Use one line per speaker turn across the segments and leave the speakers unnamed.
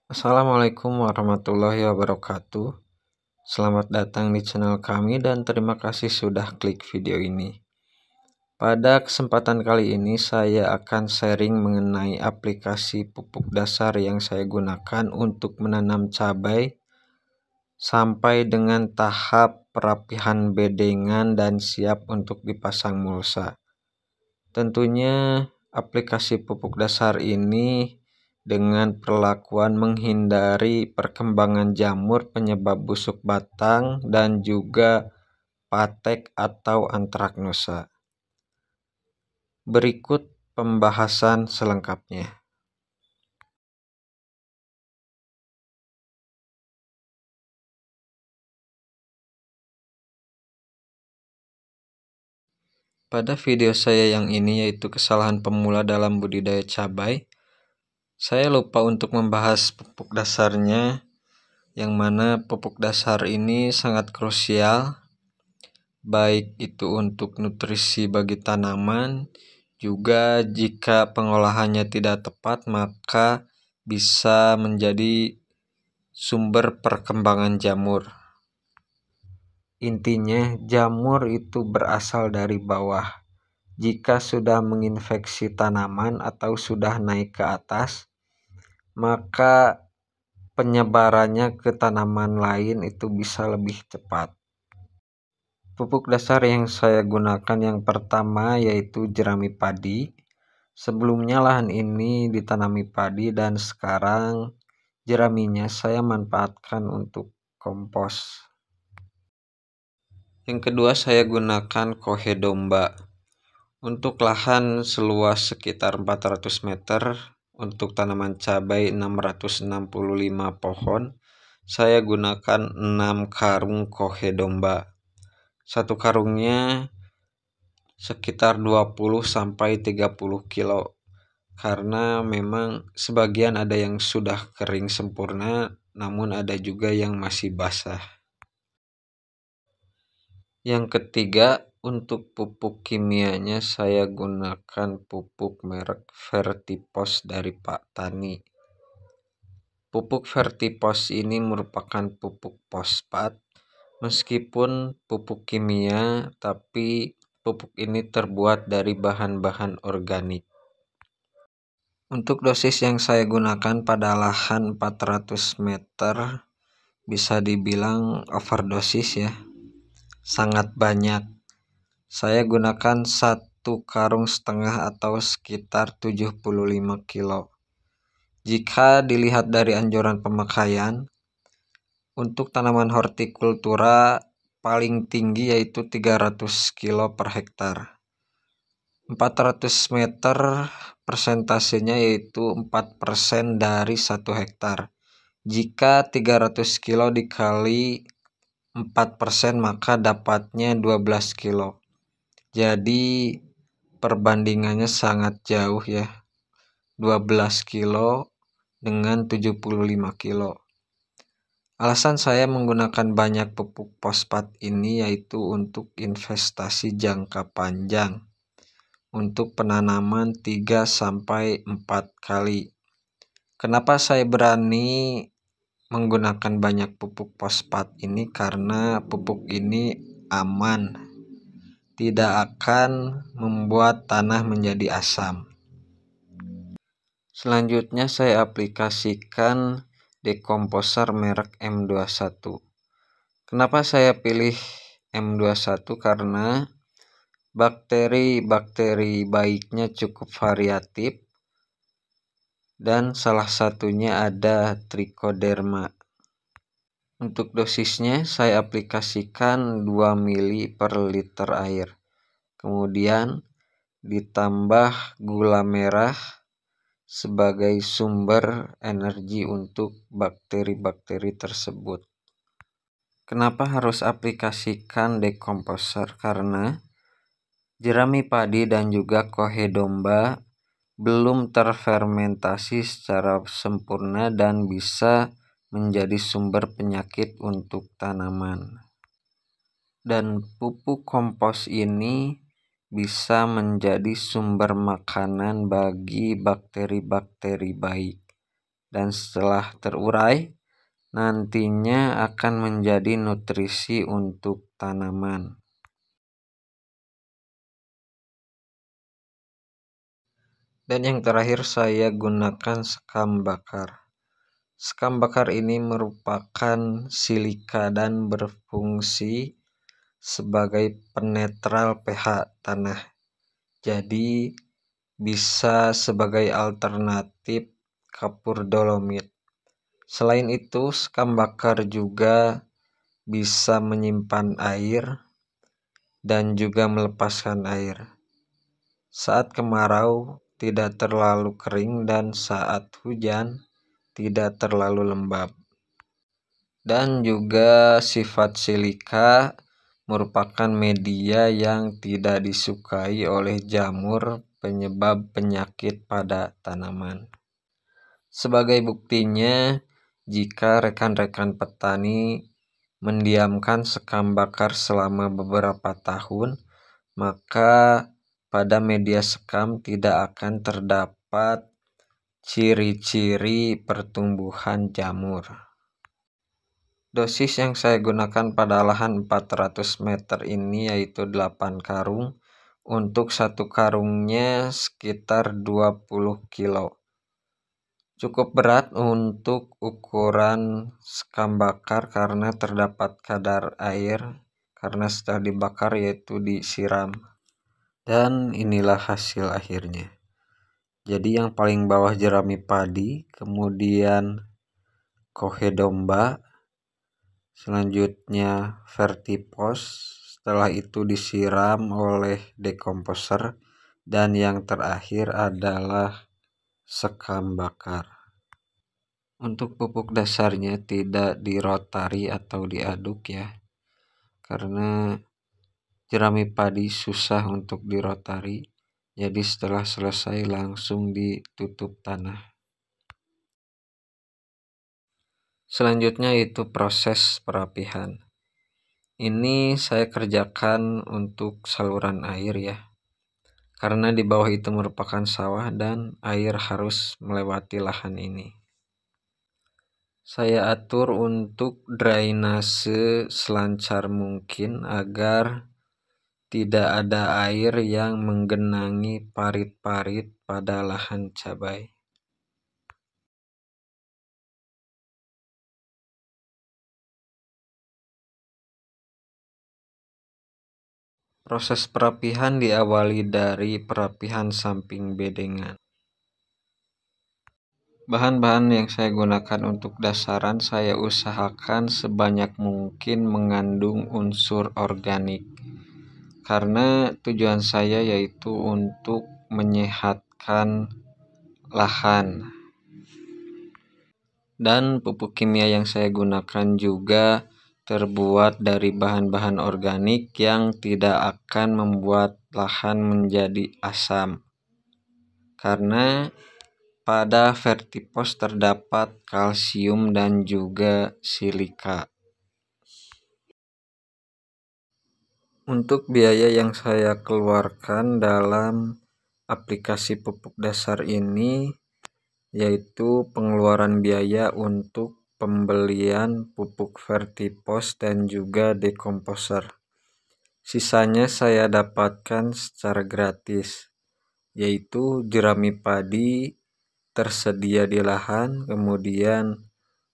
Assalamualaikum warahmatullahi wabarakatuh. Selamat datang di channel kami dan terima kasih sudah klik video ini. Pada kesempatan kali ini saya akan sharing mengenai aplikasi pupuk dasar yang saya gunakan untuk menanam cabai sampai dengan tahap perapihan bedengan dan siap untuk dipasang mulsa. Tentunya aplikasi pupuk dasar ini dengan perlakuan menghindari perkembangan jamur penyebab busuk batang dan juga patek atau antraknosa. Berikut pembahasan selengkapnya. Pada video saya yang ini, yaitu kesalahan pemula dalam budidaya cabai, saya lupa untuk membahas pupuk dasarnya, yang mana pupuk dasar ini sangat krusial, baik itu untuk nutrisi bagi tanaman, juga jika pengolahannya tidak tepat maka bisa menjadi sumber perkembangan jamur. Intinya, jamur itu berasal dari bawah. Jika sudah menginfeksi tanaman atau sudah naik ke atas, maka penyebarannya ke tanaman lain itu bisa lebih cepat. Pupuk dasar yang saya gunakan yang pertama yaitu jerami padi. Sebelumnya lahan ini ditanami padi dan sekarang jeraminya saya manfaatkan untuk kompos. Yang kedua, saya gunakan kohe domba. Untuk lahan seluas sekitar 400 meter untuk tanaman cabai 665 pohon, saya gunakan 6 karung kohe domba. Satu karungnya sekitar 20-30 kilo, karena memang sebagian ada yang sudah kering sempurna, namun ada juga yang masih basah. Yang ketiga, untuk pupuk kimianya saya gunakan pupuk merek Vertipos dari Pak Tani. Pupuk Vertipos ini merupakan pupuk fosfat, meskipun pupuk kimia, tapi pupuk ini terbuat dari bahan-bahan organik. Untuk dosis yang saya gunakan pada lahan 400 meter bisa dibilang overdosis ya, sangat banyak. Saya gunakan 1,5 karung atau sekitar 75 kilo. Jika dilihat dari anjuran pemakaian, untuk tanaman hortikultura paling tinggi yaitu 300 kilo per hektar. 400 meter persentasenya yaitu 4% dari 1 hektar. Jika 300 kilo dikali 4% maka dapatnya 12 kilo. Jadi perbandingannya sangat jauh ya. 12 kilo dengan 75 kilo. Alasan saya menggunakan banyak pupuk fosfat ini yaitu untuk investasi jangka panjang. Untuk penanaman 3-4 kali. Kenapa saya berani menggunakan banyak pupuk fosfat ini? Karena pupuk ini aman, tidak akan membuat tanah menjadi asam. Selanjutnya saya aplikasikan dekomposer merek M21. Kenapa saya pilih M21? Karena bakteri baiknya cukup variatif dan salah satunya ada Trichoderma. Untuk dosisnya saya aplikasikan 2 mili per liter air. Kemudian ditambah gula merah sebagai sumber energi untuk bakteri-bakteri tersebut. Kenapa harus aplikasikan dekomposer? Karena jerami padi dan juga kohe domba belum terfermentasi secara sempurna dan bisa menjadi sumber penyakit untuk tanaman. Dan pupuk kompos ini bisa menjadi sumber makanan bagi bakteri-bakteri baik dan setelah terurai nantinya akan menjadi nutrisi untuk tanaman. Dan yang terakhir saya gunakan sekam bakar. Sekam bakar ini merupakan silika dan berfungsi sebagai penetral pH tanah. Jadi bisa sebagai alternatif kapur dolomit. Selain itu, sekam bakar juga bisa menyimpan air dan juga melepaskan air. Saat kemarau tidak terlalu kering dan saat hujan tidak terlalu lembab. Dan juga sifat silika merupakan media yang tidak disukai oleh jamur penyebab penyakit pada tanaman. Sebagai buktinya, jika rekan-rekan petani mendiamkan sekam bakar selama beberapa tahun, maka pada media sekam tidak akan terdapat ciri-ciri pertumbuhan jamur. Dosis yang saya gunakan pada lahan 400 meter ini yaitu 8 karung. Untuk satu karungnya sekitar 20 kilo. Cukup berat untuk ukuran sekam bakar karena terdapat kadar air karena setelah dibakar yaitu disiram. Dan inilah hasil akhirnya. Jadi yang paling bawah jerami padi, kemudian kohedomba, selanjutnya vertipos, setelah itu disiram oleh dekomposer, dan yang terakhir adalah sekam bakar. Untuk pupuk dasarnya tidak dirotari atau diaduk ya, karena jerami padi susah untuk dirotari. Jadi setelah selesai langsung ditutup tanah. Selanjutnya itu proses perapihan. Ini saya kerjakan untuk saluran air ya. Karena di bawah itu merupakan sawah dan air harus melewati lahan ini. Saya atur untuk drainase selancar mungkin agar tidak ada air yang menggenangi parit-parit pada lahan cabai. Proses perapihan diawali dari perapihan samping bedengan. Bahan-bahan yang saya gunakan untuk dasaran saya usahakan sebanyak mungkin mengandung unsur organik. Karena tujuan saya yaitu untuk menyehatkan lahan. Dan pupuk kimia yang saya gunakan juga terbuat dari bahan-bahan organik yang tidak akan membuat lahan menjadi asam. Karena pada vertipos terdapat kalsium dan juga silika. Untuk biaya yang saya keluarkan dalam aplikasi pupuk dasar ini yaitu pengeluaran biaya untuk pembelian pupuk vertipos dan juga dekomposer. Sisanya saya dapatkan secara gratis, yaitu jerami padi tersedia di lahan, kemudian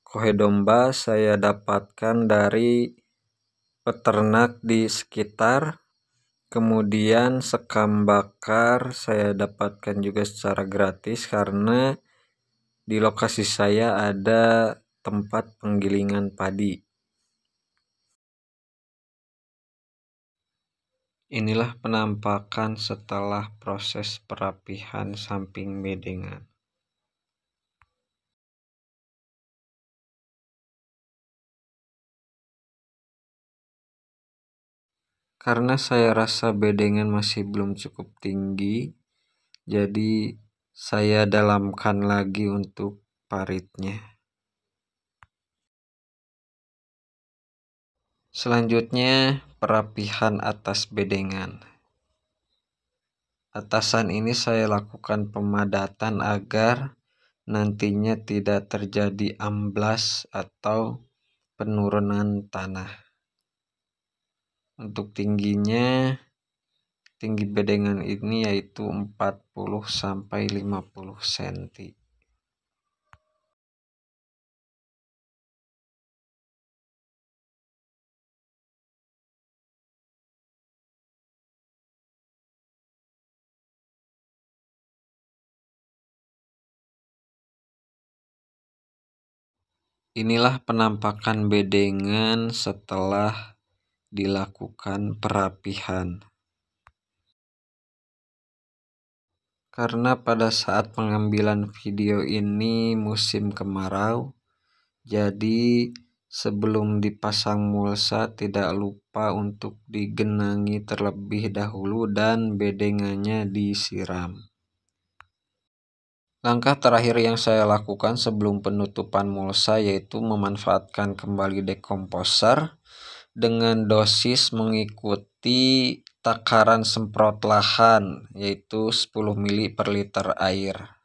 kohedomba saya dapatkan dari peternak di sekitar, kemudian sekam bakar saya dapatkan juga secara gratis karena di lokasi saya ada tempat penggilingan padi. Inilah penampakan setelah proses perapihan samping bedengan. Karena saya rasa bedengan masih belum cukup tinggi, jadi saya dalamkan lagi untuk paritnya. Selanjutnya perapihan atas bedengan. Atasan ini saya lakukan pemadatan agar nantinya tidak terjadi amblas atau penurunan tanah. Untuk tingginya, tinggi bedengan ini yaitu 40-50 cm. Inilah penampakan bedengan setelah dilakukan perapihan. Karena pada saat pengambilan video ini musim kemarau, jadi sebelum dipasang mulsa tidak lupa untuk digenangi terlebih dahulu dan bedengannya disiram. Langkah terakhir yang saya lakukan sebelum penutupan mulsa yaitu memanfaatkan kembali dekomposer dengan dosis mengikuti takaran semprot lahan yaitu 10 ml per liter air.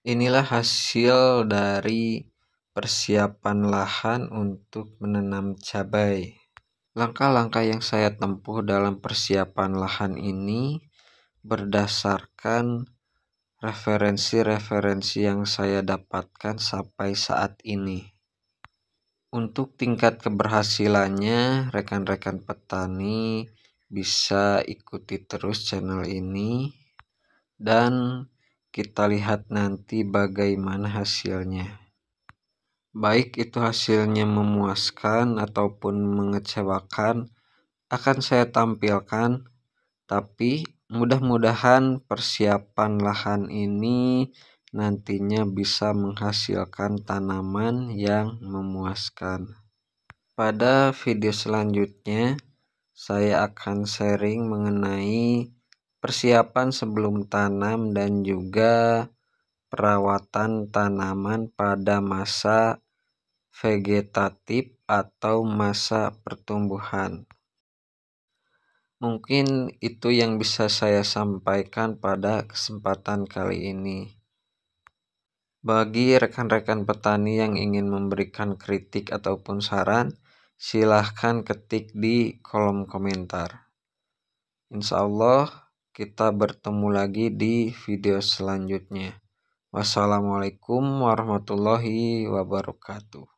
Inilah hasil dari persiapan lahan untuk menanam cabai. Langkah-langkah yang saya tempuh dalam persiapan lahan ini berdasarkan referensi-referensi yang saya dapatkan sampai saat ini. Untuk tingkat keberhasilannya, rekan-rekan petani bisa ikuti terus channel ini dan kita lihat nanti bagaimana hasilnya. Baik itu hasilnya memuaskan ataupun mengecewakan akan saya tampilkan, tapi mudah-mudahan persiapan lahan ini nantinya bisa menghasilkan tanaman yang memuaskan. Pada video selanjutnya, saya akan sharing mengenai persiapan sebelum tanam dan juga perawatan tanaman pada masa vegetatif atau masa pertumbuhan. Mungkin itu yang bisa saya sampaikan pada kesempatan kali ini. Bagi rekan-rekan petani yang ingin memberikan kritik ataupun saran, silahkan ketik di kolom komentar. Insya Allah kita bertemu lagi di video selanjutnya. Wassalamualaikum warahmatullahi wabarakatuh.